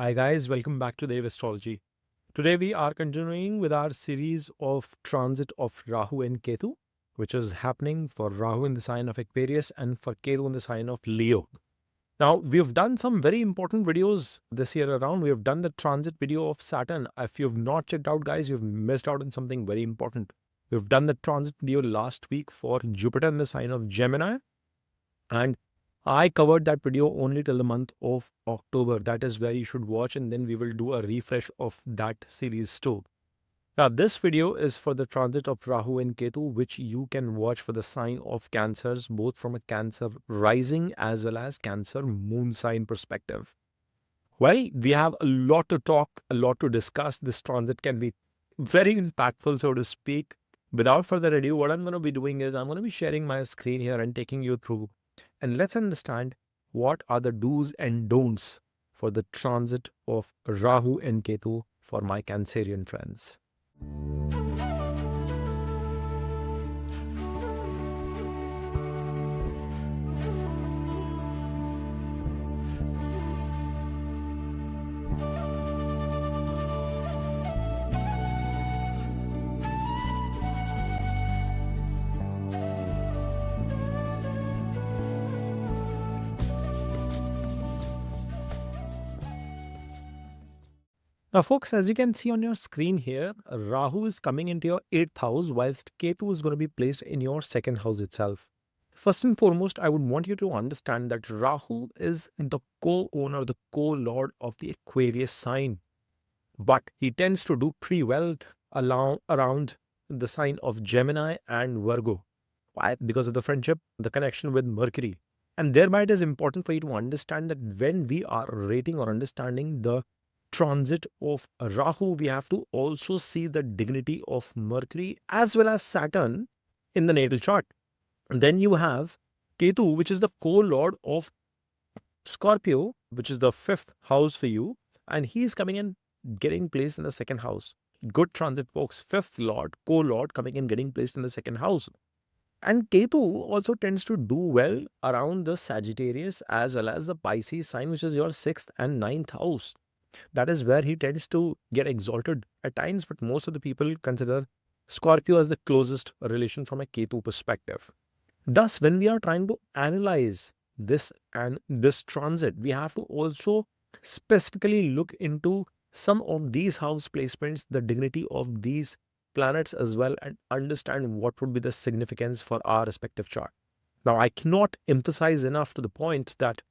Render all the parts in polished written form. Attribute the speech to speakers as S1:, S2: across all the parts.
S1: Hi guys, welcome back to the Astrology. Today we are continuing with our series of transit of Rahu and Ketu, which is happening for Rahu in the sign of Aquarius and for Ketu in the sign of Leo. Now, we've done some very important videos this year around. We have done the transit video of Saturn. If you've not checked out, guys, you've missed out on something very important. We've done the transit video last week for Jupiter in the sign of Gemini, and I covered that video only till the month of October. That is where you should watch, and then we will do a refresh of that series too. Now, this video is for the transit of Rahu and Ketu, which you can watch for the sign of Cancers, both from a Cancer rising as well as Cancer moon sign perspective. Well, we have a lot to talk, a lot to discuss. This transit can be very impactful, so to speak. Without further ado, what I'm going to be doing is I'm going to be sharing my screen here and taking you through, and let's understand what are the do's and don'ts for the transit of Rahu and Ketu for my Cancerian friends. Now, folks, as you can see on your screen here, Rahu is coming into your 8th house, whilst Ketu is going to be placed in your 2nd house itself. First and foremost, I would want you to understand that Rahu is the co-owner, the co-lord of the Aquarius sign. But he tends to do pretty well around the sign of Gemini and Virgo. Why? Because of the friendship, the connection with Mercury. And thereby it is important for you to understand that when we are rating or understanding the transit of Rahu, we have to also see the dignity of Mercury as well as Saturn in the natal chart. And then you have Ketu, which is the co-lord of Scorpio, which is the 5th house for you. And he is coming in, getting placed in the 2nd house. Good transit, folks. 5th lord, co-lord coming in, getting placed in the 2nd house. And Ketu also tends to do well around the Sagittarius as well as the Pisces sign, which is your 6th and 9th house. That is where he tends to get exalted at times, but most of the people consider Scorpio as the closest relation from a Ketu perspective. Thus, when we are trying to analyze this and this transit, we have to also specifically look into some of these house placements, the dignity of these planets as well, and understand what would be the significance for our respective chart. Now, I cannot emphasize enough to the point that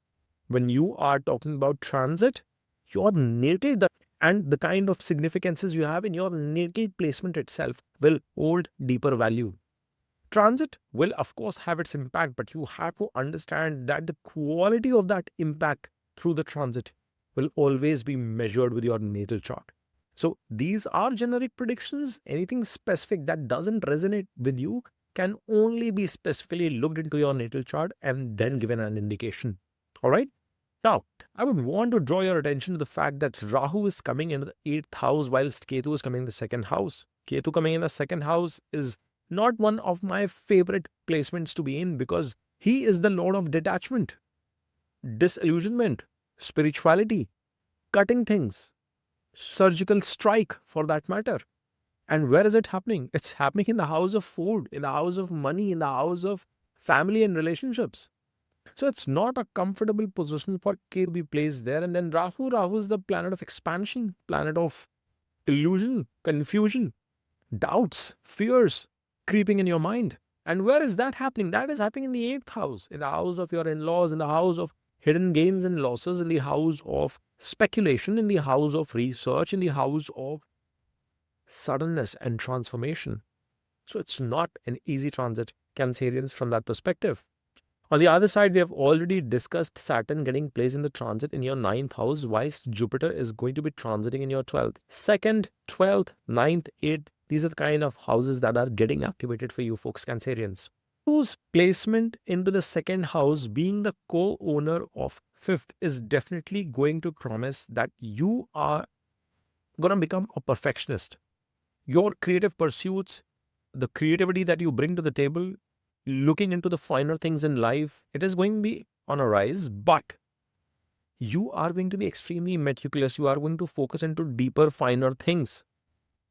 S1: when you are talking about transit, your natal and the kind of significances you have in your natal placement itself will hold deeper value. Transit will, of course, have its impact, but you have to understand that the quality of that impact through the transit will always be measured with your natal chart. So these are generic predictions. Anything specific that doesn't resonate with you can only be specifically looked into your natal chart and then given an indication. All right. Now, I would want to draw your attention to the fact that Rahu is coming in the 8th house whilst Ketu is coming in the 2nd house. Ketu coming in the 2nd house is not one of my favorite placements to be in because he is the lord of detachment, disillusionment, spirituality, cutting things, surgical strike for that matter. And where is it happening? It's happening in the house of food, in the house of money, in the house of family and relationships. So it's not a comfortable position for K to be placed there. And then Rahu is the planet of expansion, planet of illusion, confusion, doubts, fears creeping in your mind. And where is that happening? That is happening in the 8th house, in the house of your in-laws, in the house of hidden gains and losses, in the house of speculation, in the house of research, in the house of suddenness and transformation. So it's not an easy transit, Cancerians, from that perspective. On the other side, we have already discussed Saturn getting placed in the transit in your 9th house, whilst Jupiter is going to be transiting in your 12th. 2nd, 12th, 9th, 8th, these are the kind of houses that are getting activated for you folks, Cancerians. Whose placement into the 2nd house, being the co-owner of 5th, is definitely going to promise that you are going to become a perfectionist. Your creative pursuits, the creativity that you bring to the table, looking into the finer things in life, it is going to be on a rise, but You are going to be extremely meticulous. You are going to focus into deeper, finer things,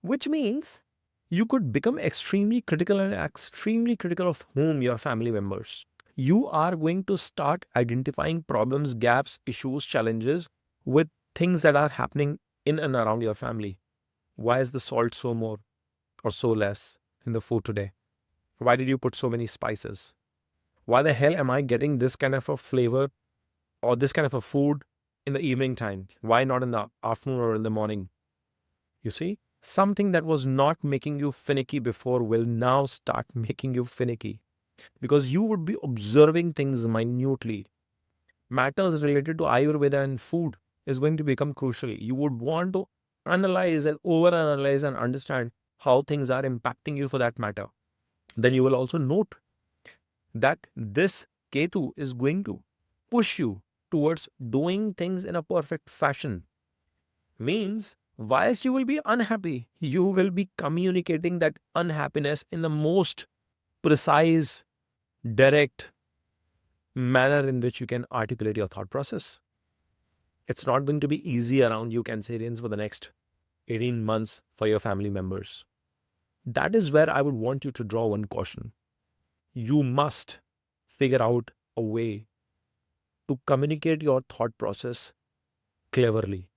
S1: which means you could become extremely critical of whom your family members. You are going to start identifying problems, gaps, issues, challenges with things that are happening in and around your family. Why is the salt so more or so less in the food today? Why did you put so many spices? Why the hell am I getting this kind of a flavor or this kind of a food in the evening time? Why not in the afternoon or in the morning? You see, something that was not making you finicky before will now start making you finicky because you would be observing things minutely. Matters related to Ayurveda and food is going to become crucial. You would want to analyze and overanalyze and understand how things are impacting you for that matter. Then you will also note that this Ketu is going to push you towards doing things in a perfect fashion. Means, whilst you will be unhappy, you will be communicating that unhappiness in the most precise, direct manner in which you can articulate your thought process. It's not going to be easy around you, Cancerians, for the next 18 months for your family members. That is where I would want you to draw one caution. You must figure out a way to communicate your thought process cleverly.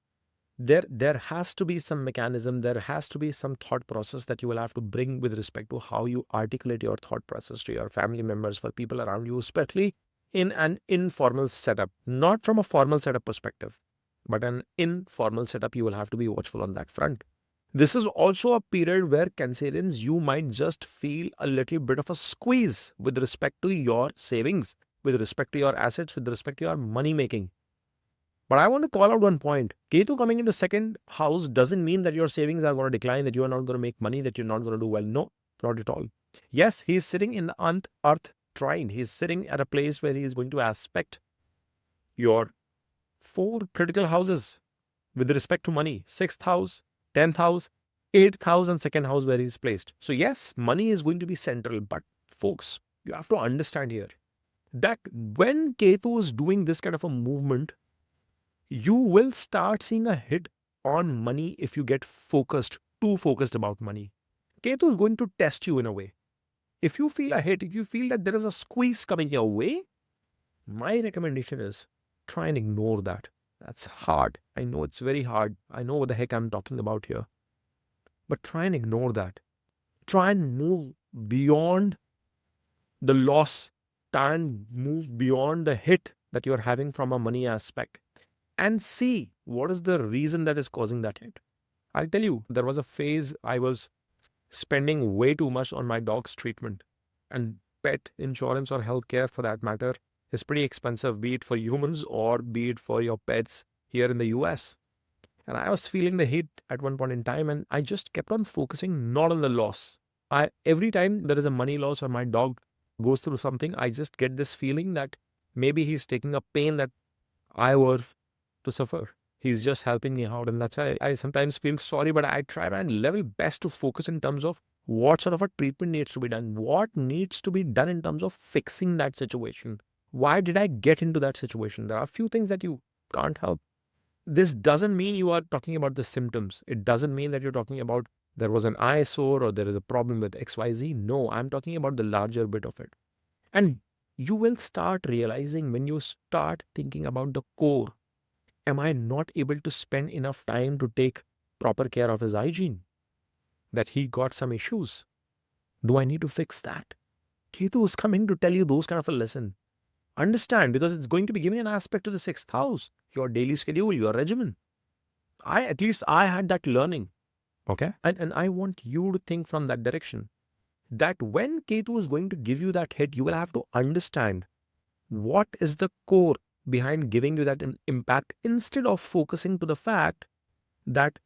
S1: There has to be some mechanism, there has to be some thought process that you will have to bring with respect to how you articulate your thought process to your family members, for people around you, especially in an informal setup, not from a formal setup perspective, but an informal setup. You will have to be watchful on that front. This is also a period where Cancerians, you might just feel a little bit of a squeeze with respect to your savings, with respect to your assets, with respect to your money making. But I want to call out one point. Ketu coming into second house doesn't mean that your savings are going to decline, that you are not going to make money, that you're not going to do well. No, not at all. Yes, he is sitting in the earth trine. He is sitting at a place where he is going to aspect your 4 critical houses with respect to money. 6th house, 10th house, 8th house, and second house where he is placed. So yes, money is going to be central. But folks, you have to understand here that when Ketu is doing this kind of a movement, you will start seeing a hit on money if you get too focused about money. Ketu is going to test you in a way. If you feel a hit, if you feel that there is a squeeze coming your way, my recommendation is try and ignore that. That's hard. I know it's very hard. I know what the heck I'm talking about here. But try and ignore that. Try and move beyond the loss. Try and move beyond the hit that you're having from a money aspect, and see what is the reason that is causing that hit. I'll tell you, there was a phase I was spending way too much on my dog's treatment, and pet insurance or healthcare for that matter is pretty expensive, be it for humans or be it for your pets here in the US. And I was feeling the heat at one point in time, and I just kept on focusing not on the loss. Every time there is a money loss or my dog goes through something, I just get this feeling that maybe he's taking a pain that I were to suffer. He's just helping me out. And that's why I sometimes feel sorry, but I try my level best to focus in terms of what sort of a treatment needs to be done, what needs to be done in terms of fixing that situation. Why did I get into that situation? There are a few things that you can't help. This doesn't mean you are talking about the symptoms. It doesn't mean that you're talking about there was an eyesore or there is a problem with XYZ. No, I'm talking about the larger bit of it. And you will start realizing when you start thinking about the core. Am I not able to spend enough time to take proper care of his hygiene? That he got some issues. Do I need to fix that? Ketu is coming to tell you those kind of a lesson. Understand, because it's going to be giving an aspect to the 6th house, your daily schedule, your regimen. At least I had that learning. Okay. And I want you to think from that direction. That when Ketu is going to give you that hit, you will have to understand what is the core behind giving you that impact, instead of focusing to the fact that,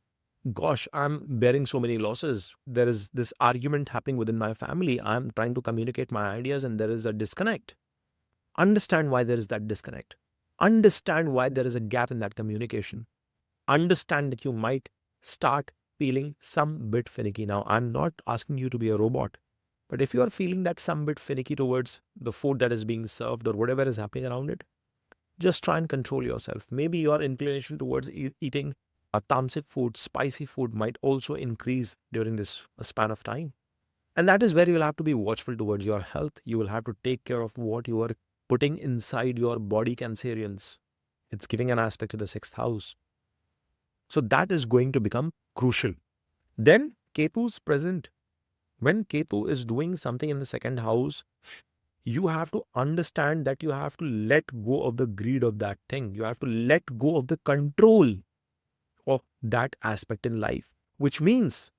S1: gosh, I'm bearing so many losses. There is this argument happening within my family. I'm trying to communicate my ideas and there is a disconnect. Understand why there is that disconnect. Understand why there is a gap in that communication. Understand that you might start feeling some bit finicky. Now, I'm not asking you to be a robot, but if you are feeling that some bit finicky towards the food that is being served or whatever is happening around it, Just try and control yourself. Maybe your inclination towards eating a tamasic food, spicy food might also increase during this span of time. And that is where you will have to be watchful towards your health. You will have to take care of what you are putting inside your body, Cancerians. It's giving an aspect to the sixth house. So that is going to become crucial. Then Ketu's present. When Ketu is doing something in the second house, you have to understand that you have to let go of the greed of that thing. You have to let go of the control of that aspect in life. Which means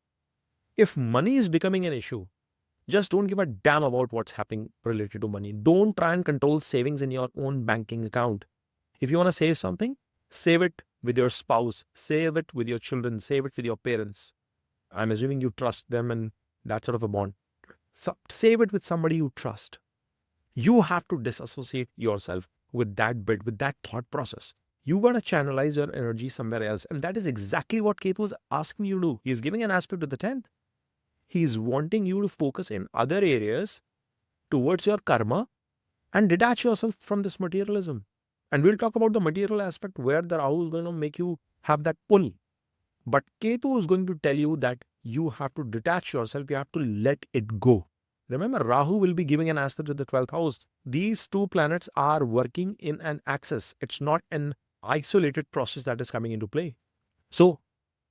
S1: if money is becoming an issue, just don't give a damn about what's happening related to money. Don't try and control savings in your own banking account. If you want to save something, save it with your spouse, save it with your children, save it with your parents. I'm assuming you trust them and that sort of a bond. So save it with somebody you trust. You have to disassociate yourself with that bit, with that thought process. You got to channelize your energy somewhere else. And that is exactly what Ketu is asking you to do. He is giving an aspect to the 10th. He is wanting you to focus in other areas towards your karma and detach yourself from this materialism. And we'll talk about the material aspect where the Rahu is going to make you have that pull. But Ketu is going to tell you that you have to detach yourself. You have to let it go. Remember, Rahu will be giving an aspect to the 12th house. These two planets are working in an axis. It's not an isolated process that is coming into play. So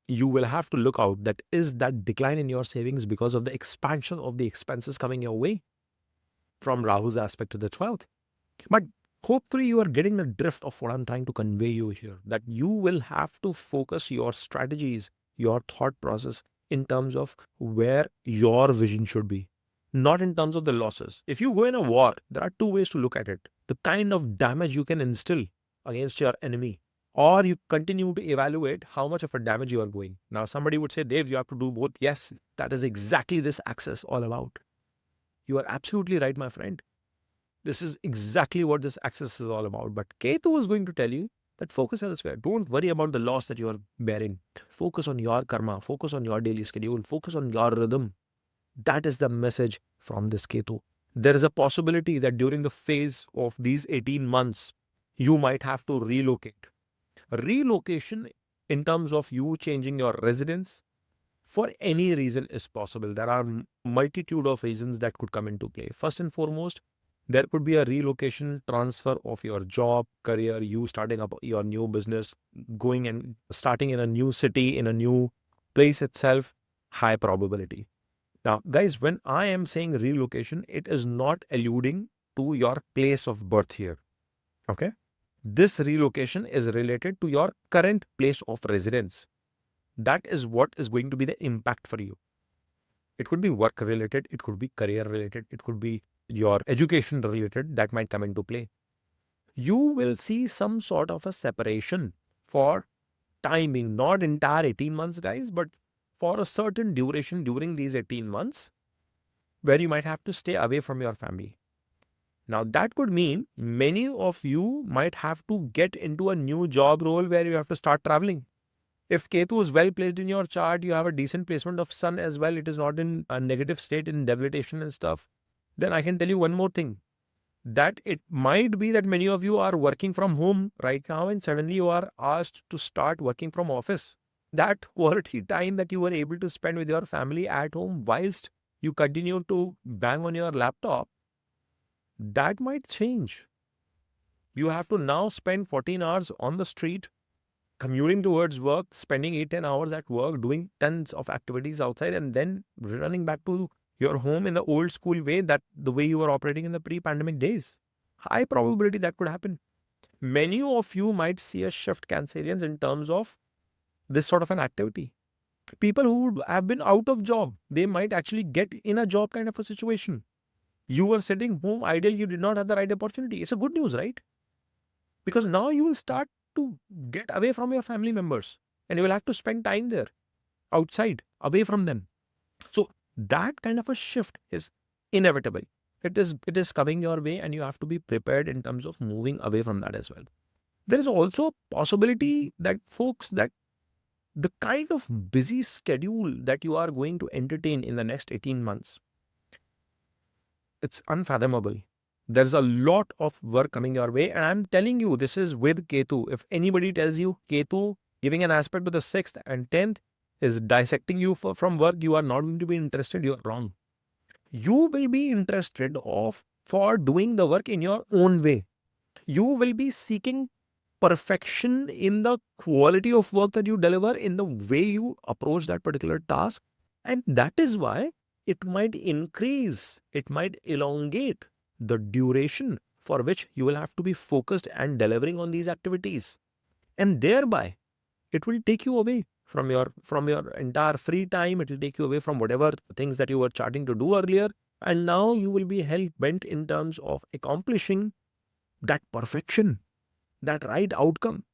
S1: you will have to look out that is that decline in your savings because of the expansion of the expenses coming your way from Rahu's aspect to the 12th. But hopefully you are getting the drift of what I'm trying to convey you here, that you will have to focus your strategies, your thought process in terms of where your vision should be, not in terms of the losses. If you go in a war, there are two ways to look at it. The kind of damage you can instill against your enemy, or you continue to evaluate how much of a damage you are going. Now, somebody would say, Dave, you have to do both. Yes, that is exactly this axis all about. You are absolutely right, my friend. This is exactly what this axis is all about. But Ketu is going to tell you that focus elsewhere. Don't worry about the loss that you are bearing. Focus on your karma. Focus on your daily schedule. Focus on your rhythm. That is the message from this Ketu. There is a possibility that during the phase of these 18 months, you might have to relocate. Relocation in terms of you changing your residence for any reason is possible. There are multitude of reasons that could come into play. First and foremost, there could be a relocation, transfer of your job, career, you starting up your new business, going and starting in a new city, in a new place itself, high probability. Now, guys, when I am saying relocation, it is not alluding to your place of birth here. Okay? This relocation is related to your current place of residence. That is what is going to be the impact for you. It could be work related, it could be career related, it could be your education related, that might come into play. You will see some sort of a separation for timing, not entire 18 months, guys, but for a certain duration during these 18 months where you might have to stay away from your family. Now, that could mean many of you might have to get into a new job role where you have to start traveling. If Ketu is well placed in your chart, you have a decent placement of Sun as well. It is not in a negative state in debilitation and stuff. Then I can tell you one more thing, that it might be that many of you are working from home right now and suddenly you are asked to start working from office. That quality time that you were able to spend with your family at home whilst you continue to bang on your laptop, that might change. You have to now spend 14 hours on the street, commuting towards work, spending 8-10 hours at work, doing tons of activities outside, and then running back to your home in the old school way, that the way you were operating in the pre-pandemic days. High probability that could happen. Many of you might see a shift, Cancerians, in terms of this sort of an activity. People who have been out of job, they might actually get in a job kind of a situation. You were sitting home idle, you did not have the right opportunity. It's a good news, right? Because now you will start to get away from your family members and you will have to spend time there, outside, away from them. So that kind of a shift is inevitable. It is coming your way and you have to be prepared in terms of moving away from that as well. There is also a possibility that folks, that the kind of busy schedule that you are going to entertain in the next 18 months, it's unfathomable. There's a lot of work coming your way. And I'm telling you, this is with Ketu. If anybody tells you Ketu giving an aspect to the 6th and 10th is dissecting you from work, you are not going to be interested. You are wrong. You will be interested for doing the work in your own way. You will be seeking perfection in the quality of work that you deliver, in the way you approach that particular task. And that is why it might increase, it might elongate the duration for which you will have to be focused and delivering on these activities. And thereby, it will take you away from your entire free time. It will take you away from whatever things that you were charting to do earlier. And now you will be hell bent in terms of accomplishing that perfection, that right outcome.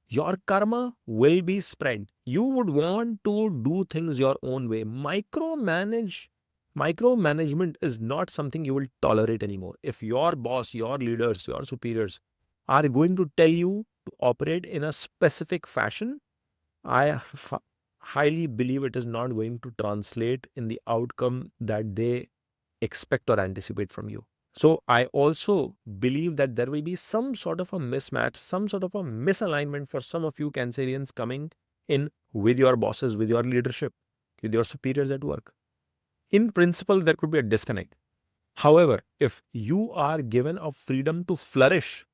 S1: Your karma will be spread. You would want to do things your own way. Micromanagement is not something you will tolerate anymore. If your boss, your leaders, your superiors are going to tell you to operate in a specific fashion, I highly believe it is not going to translate in the outcome that they expect or anticipate from you. So I also believe that there will be some sort of a mismatch, some sort of a misalignment for some of you Cancerians coming in with your bosses, with your leadership, with your superiors at work. In principle, there could be a disconnect. However, if you are given a freedom to flourish,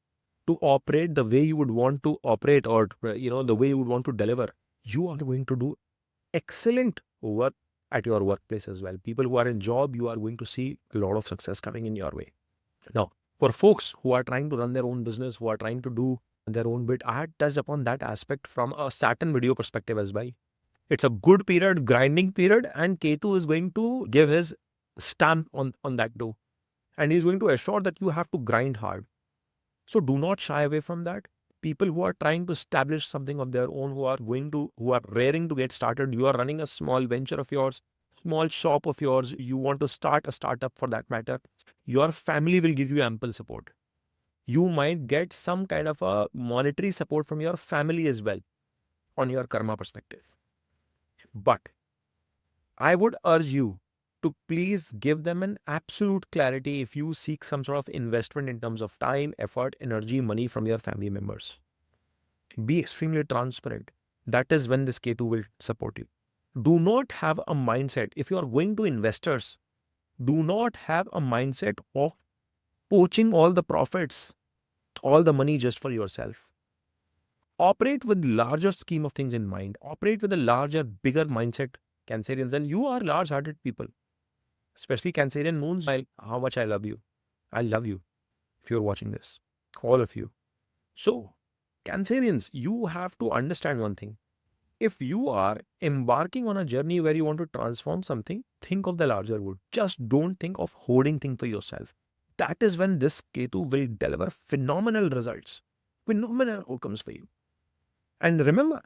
S1: to operate the way you would want to operate, or the way you would want to deliver, you are going to do excellent work at your workplace as well. People who are in job, you are going to see a lot of success coming in your way. Now, for folks who are trying to run their own business, who are trying to do their own bit, I had touched upon that aspect from a Saturn video perspective as well. It's a good period, grinding period, and Ketu is going to give his stamp on that too. And he's going to assure that you have to grind hard. So do not shy away from that. People who are trying to establish something of their own, who are raring to get started, you are running a small venture of yours, small shop of yours, you want to start a startup for that matter, your family will give you ample support. You might get some kind of a monetary support from your family as well on your karma perspective. But I would urge you to please give them an absolute clarity if you seek some sort of investment in terms of time, effort, energy, money from your family members. Be extremely transparent. That is when this Ketu will support you. Do not have a mindset, if you are going to investors, do not have a mindset of poaching all the profits, all the money just for yourself. Operate with larger scheme of things in mind. Operate with a larger, bigger mindset, Cancerians. And you are large-hearted people. Especially Cancerian moons, how much I love you. I love you if you're watching this. All of you. So, Cancerians, you have to understand one thing. If you are embarking on a journey where you want to transform something, think of the larger good. Just don't think of hoarding things for yourself. That is when this Ketu will deliver phenomenal results, phenomenal outcomes for you. And remember,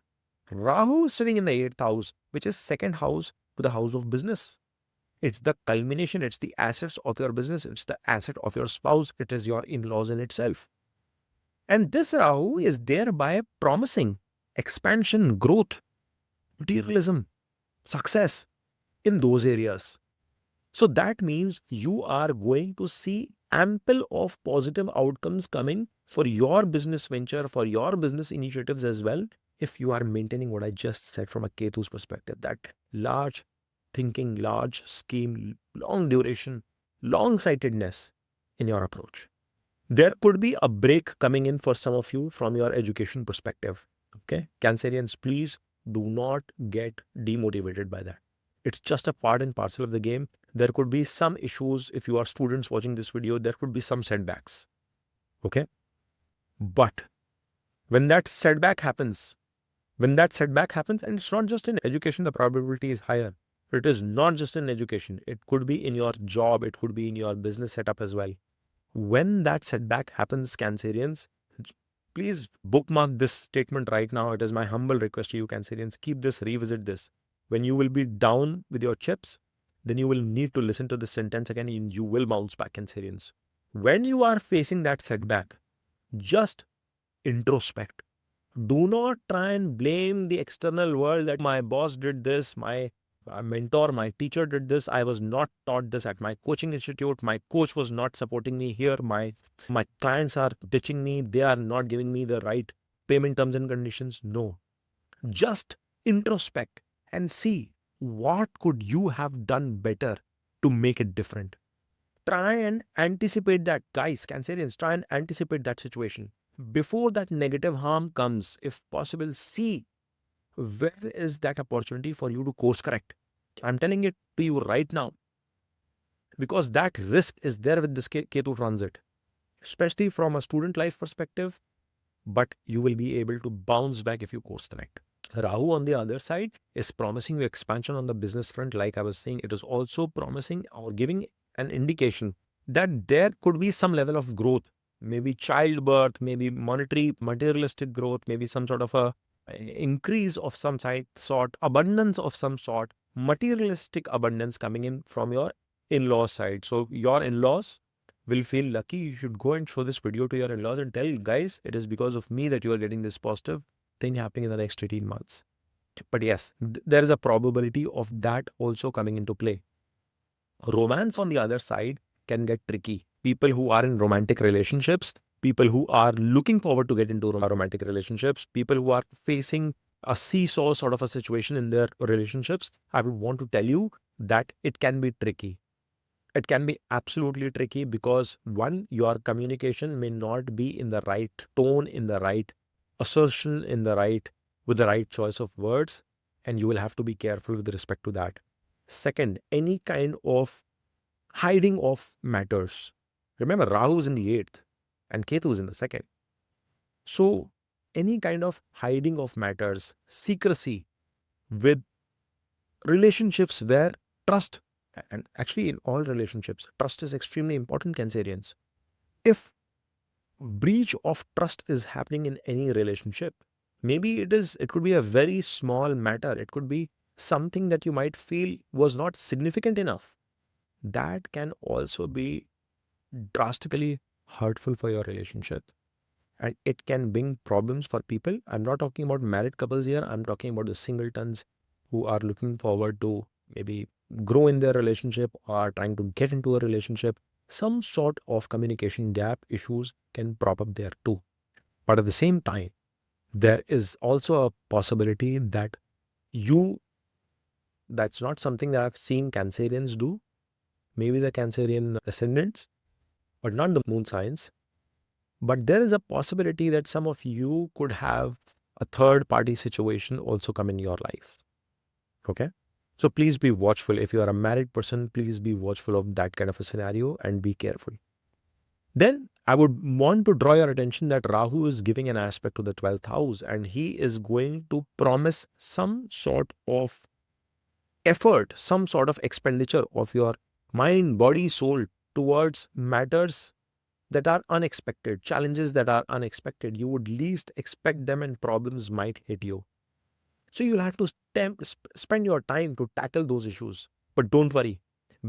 S1: Rahu is sitting in the 8th house, which is second house to the house of business. It's the culmination, it's the assets of your business, it's the asset of your spouse, it is your in-laws in itself. And this Rahu is thereby promising expansion, growth, materialism, success in those areas. So that means you are going to see ample of positive outcomes coming for your business venture, for your business initiatives as well, if you are maintaining what I just said from a Ketu's perspective, that large thinking, large scheme, long duration, long-sightedness in your approach. There could be a break coming in for some of you from your education perspective. Okay, Cancerians, please do not get demotivated by that. It's just a part and parcel of the game. There could be some issues. If you are students watching this video, there could be some setbacks. Okay, but when that setback happens, and it's not just in education, the probability is higher. It is not just in education. It could be in your job. It could be in your business setup as well. When that setback happens, Cancerians, please bookmark this statement right now. It is my humble request to you, Cancerians. Keep this, revisit this. When you will be down with your chips, then you will need to listen to this sentence again and you will bounce back, Cancerians. When you are facing that setback, just introspect. Do not try and blame the external world that my boss did this, my mentor, my teacher did this. I was not taught this at my coaching institute. My coach was not supporting me here. My clients are ditching me. They are not giving me the right payment terms and conditions. No. Just introspect and see what could you have done better to make it different. Try and anticipate that. Guys, Cancerians, try and anticipate that situation. Before that negative harm comes, if possible, see where is that opportunity for you to course correct. I'm telling it to you right now because that risk is there with this Ketu transit, especially from a student life perspective, but you will be able to bounce back if you course correct. Rahu, on the other side, is promising you expansion on the business front. Like I was saying, it is also promising or giving an indication that there could be some level of growth, maybe childbirth, maybe monetary, materialistic growth, maybe some sort of a increase of some sort, abundance of some sort, materialistic abundance coming in from your in-laws side. So your in-laws will feel lucky. You should go and show this video to your in-laws and tell, guys, it is because of me that you are getting this positive thing happening in the next 18 months. But yes, there is a probability of that also coming into play. Romance, on the other side, can get tricky. People who are in romantic relationships, people who are looking forward to get into romantic relationships, people who are facing a seesaw sort of a situation in their relationships, I would want to tell you that it can be tricky. It can be absolutely tricky because one, your communication may not be in the right tone, in the right assertion, with the right choice of words, and you will have to be careful with respect to that. Second, any kind of hiding of matters. Remember, Rahu is in the 8th and Ketu is in the 2nd. So, any kind of hiding of matters, secrecy with relationships where trust, and actually in all relationships, trust is extremely important, Cancerians. If breach of trust is happening in any relationship, maybe it could be a very small matter. It could be something that you might feel was not significant enough. That can also be drastically hurtful for your relationship. And it can bring problems for people. I'm not talking about married couples here. I'm talking about the singletons who are looking forward to maybe grow in their relationship or trying to get into a relationship. Some sort of communication gap issues can prop up there too. But at the same time, there is also a possibility that that's not something that I've seen Cancerians do. Maybe the Cancerian ascendants, but not the moon signs. But there is a possibility that some of you could have a third party situation also come in your life. Okay. So please be watchful. If you are a married person, please be watchful of that kind of a scenario and be careful. Then I would want to draw your attention that Rahu is giving an aspect to the 12th house and he is going to promise some sort of effort, some sort of expenditure of your mind, body, soul towards matters that are unexpected, challenges that are unexpected. You would least expect them and problems might hit you. So you'll have to spend your time to tackle those issues. But don't worry.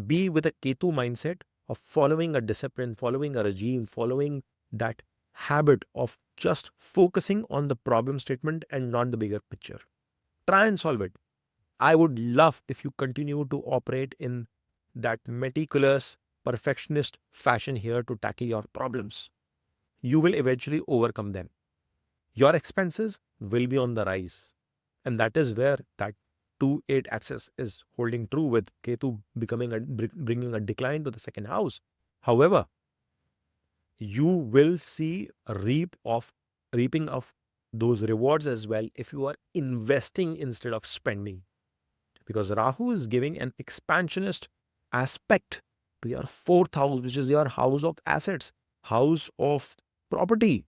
S1: Be with a Ketu mindset of following a discipline, following a regime, following that habit of just focusing on the problem statement and not the bigger picture. Try and solve it. I would love if you continue to operate in that meticulous, perfectionist fashion here to tackle your problems. You will eventually overcome them. Your expenses will be on the rise. And that is where that 2-8 axis is holding true with Ketu bringing a decline to the second house. However, you will see a reaping of those rewards as well if you are investing instead of spending. Because Rahu is giving an expansionist aspect to your 4th house, which is your house of assets, house of property,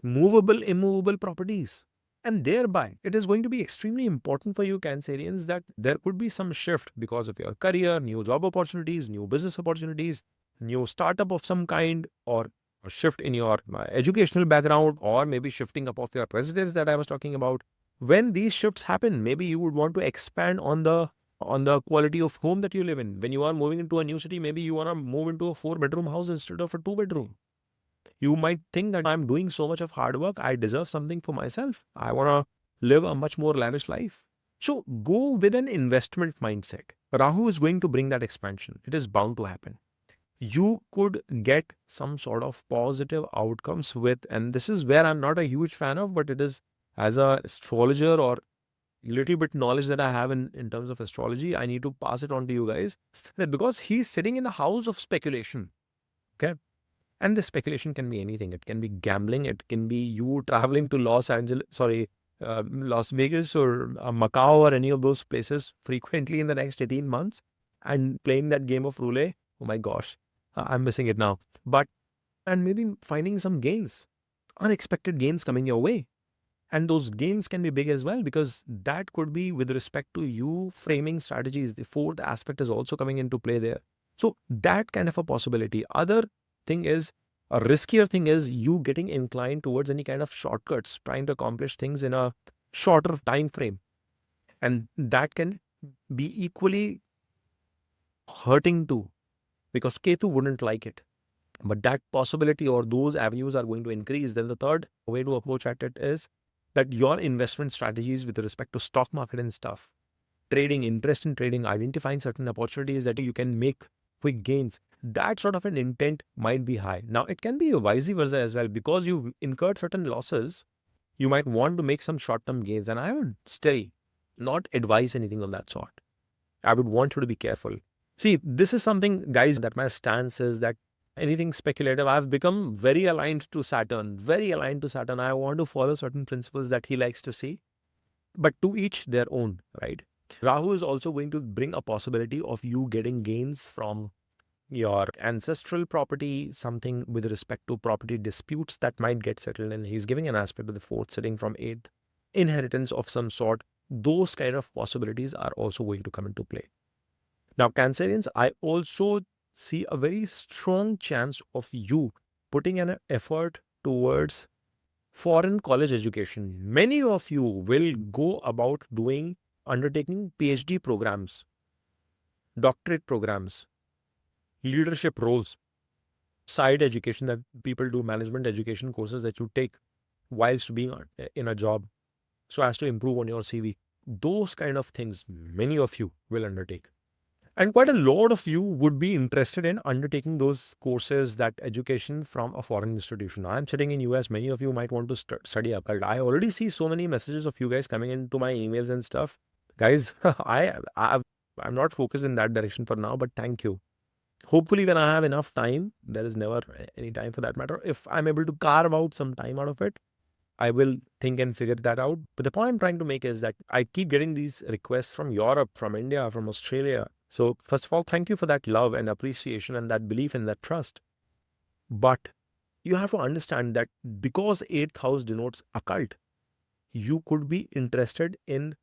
S1: movable, immovable properties. And thereby, it is going to be extremely important for you, Cancerians, that there could be some shift because of your career, new job opportunities, new business opportunities, new startup of some kind, or a shift in your educational background, or maybe shifting up of your residence that I was talking about. When these shifts happen, maybe you would want to expand on the quality of home that you live in. When you are moving into a new city, maybe you want to move into a 4-bedroom house instead of a 2-bedroom. You might think that I'm doing so much of hard work, I deserve something for myself. I want to live a much more lavish life. So go with an investment mindset. Rahu is going to bring that expansion. It is bound to happen. You could get some sort of positive outcomes with, and this is where I'm not a huge fan of, but it is as a astrologer or little bit knowledge that I have in terms of astrology, I need to pass it on to you guys. That because he's sitting in the house of speculation. Okay. And the speculation can be anything. It can be gambling. It can be you traveling to Las Vegas or Macau or any of those places frequently in the next 18 months and playing that game of roulette. Oh my gosh, I'm missing it now. But, and maybe finding some gains, unexpected gains coming your way. And those gains can be big as well because that could be with respect to you framing strategies. The fourth aspect is also coming into play there. So that kind of a possibility. Other thing is, a riskier thing is you getting inclined towards any kind of shortcuts, trying to accomplish things in a shorter time frame. And that can be equally hurting too because Ketu wouldn't like it. But that possibility or those avenues are going to increase. Then the third way to approach at it is that your investment strategies with respect to stock market and stuff, trading, interest in trading, identifying certain opportunities that you can make quick gains, that sort of an intent might be high. Now, it can be vice versa as well because you've incurred certain losses. You might want to make some short-term gains. And I would still not advise anything of that sort. I would want you to be careful. See, this is something, guys, that my stance is that anything speculative, I've become very aligned to Saturn, very aligned to Saturn. I want to follow certain principles that he likes to see, but to each their own, right? Rahu is also going to bring a possibility of you getting gains from your ancestral property, something with respect to property disputes that might get settled. And he's giving an aspect of the fourth sitting from eighth, inheritance of some sort. Those kind of possibilities are also going to come into play. Now, Cancerians, I also see a very strong chance of you putting an effort towards foreign college education. Many of you will go about undertaking PhD programs, doctorate programs, leadership roles, side education that people do, management education courses that you take whilst being in a job so as to improve on your CV. Those kind of things, many of you will undertake. And quite a lot of you would be interested in undertaking those courses, that education from a foreign institution. I'm sitting in US. Many of you might want to study occult. I already see so many messages of you guys coming into my emails and stuff. Guys, I'm not focused in that direction for now, but thank you. Hopefully, when I have enough time, there is never any time for that matter. If I'm able to carve out some time out of it, I will think and figure that out. But the point I'm trying to make is that I keep getting these requests from Europe, from India, from Australia. So first of all, thank you for that love and appreciation and that belief and that trust. But you have to understand that because 8th house denotes occult, you could be interested in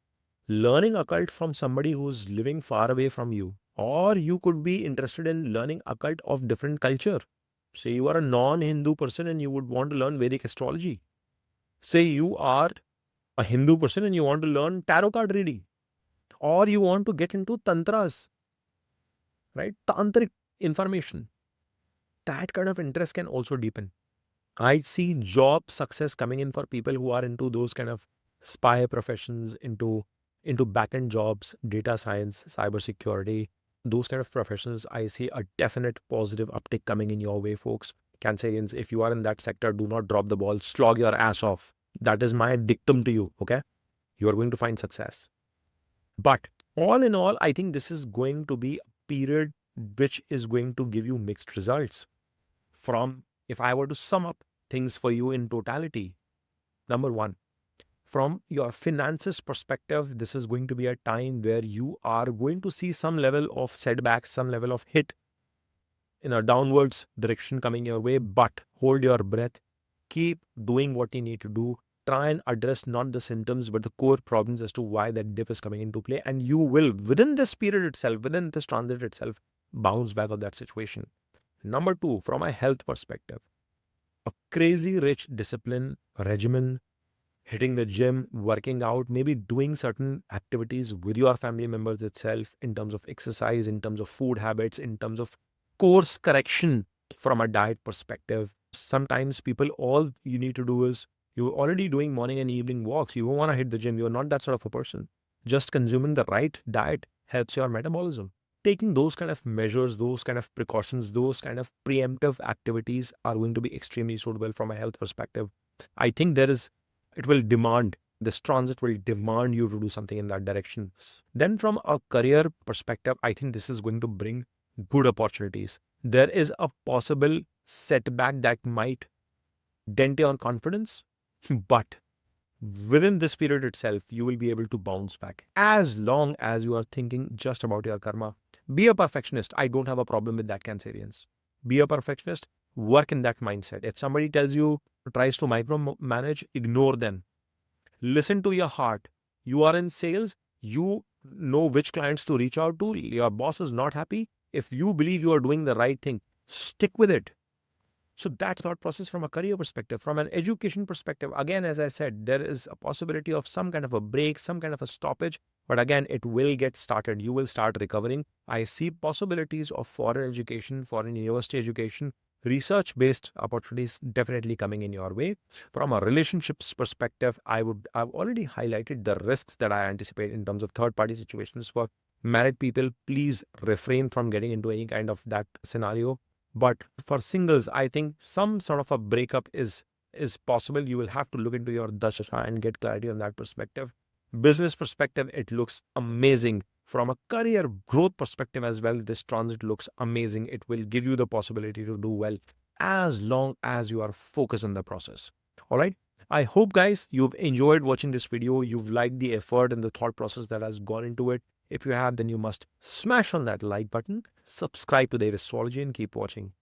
S1: learning occult from somebody who's living far away from you. Or you could be interested in learning occult of different culture. Say you are a non-Hindu person and you would want to learn Vedic astrology. Say you are a Hindu person and you want to learn tarot card reading, or you want to get into tantras, right? Tantric information. That kind of interest can also deepen. I see job success coming in for people who are into those kind of spy professions, into back-end jobs, data science, cybersecurity, those kind of professions. I see a definite positive uptick coming in your way, folks. Cancerians, if you are in that sector, do not drop the ball. Slog your ass off. That is my dictum to you, okay? You are going to find success. But all in all, I think this is going to be a period which is going to give you mixed results. From, if I were to sum up things for you in totality, number one, from your finances perspective, this is going to be a time where you are going to see some level of setbacks, some level of hit in a downwards direction coming your way, but hold your breath, keep doing what you need to do. Try and address not the symptoms, but the core problems as to why that dip is coming into play. And you will, within this period itself, within this transit itself, bounce back of that situation. Number two, from a health perspective, a crazy rich discipline, regimen, hitting the gym, working out, maybe doing certain activities with your family members itself in terms of exercise, in terms of food habits, in terms of course correction from a diet perspective. Sometimes people, all you need to do is, you're already doing morning and evening walks. You don't want to hit the gym. You're not that sort of a person. Just consuming the right diet helps your metabolism. Taking those kind of measures, those kind of precautions, those kind of preemptive activities are going to be extremely suitable from a health perspective. I think it will demand, this transit will demand you to do something in that direction. Then from a career perspective, I think this is going to bring good opportunities. There is a possible setback that might dent your confidence, but within this period itself, you will be able to bounce back as long as you are thinking just about your karma. Be a perfectionist. I don't have a problem with that, Cancerians. Be a perfectionist. Work in that mindset. If somebody tells you, tries to micromanage, ignore them. Listen to your heart. You are in sales. You know which clients to reach out to. Your boss is not happy. If you believe you are doing the right thing, stick with it. So that thought process from a career perspective, from an education perspective, again, as I said, there is a possibility of some kind of a break, some kind of a stoppage, but again, it will get started. You will start recovering. I see possibilities of foreign education, foreign university education, research-based opportunities definitely coming in your way. From a relationships perspective, I've already highlighted the risks that I anticipate in terms of third-party situations for married people. Please refrain from getting into any kind of that scenario. But for singles, I think some sort of a breakup is possible. You will have to look into your dasha and get clarity on that perspective. Business perspective, it looks amazing. From a career growth perspective as well, this transit looks amazing. It will give you the possibility to do well as long as you are focused on the process. All right. I hope, guys, you've enjoyed watching this video. You've liked the effort and the thought process that has gone into it. If you have, then you must smash on that like button, subscribe to Astrology, and keep watching.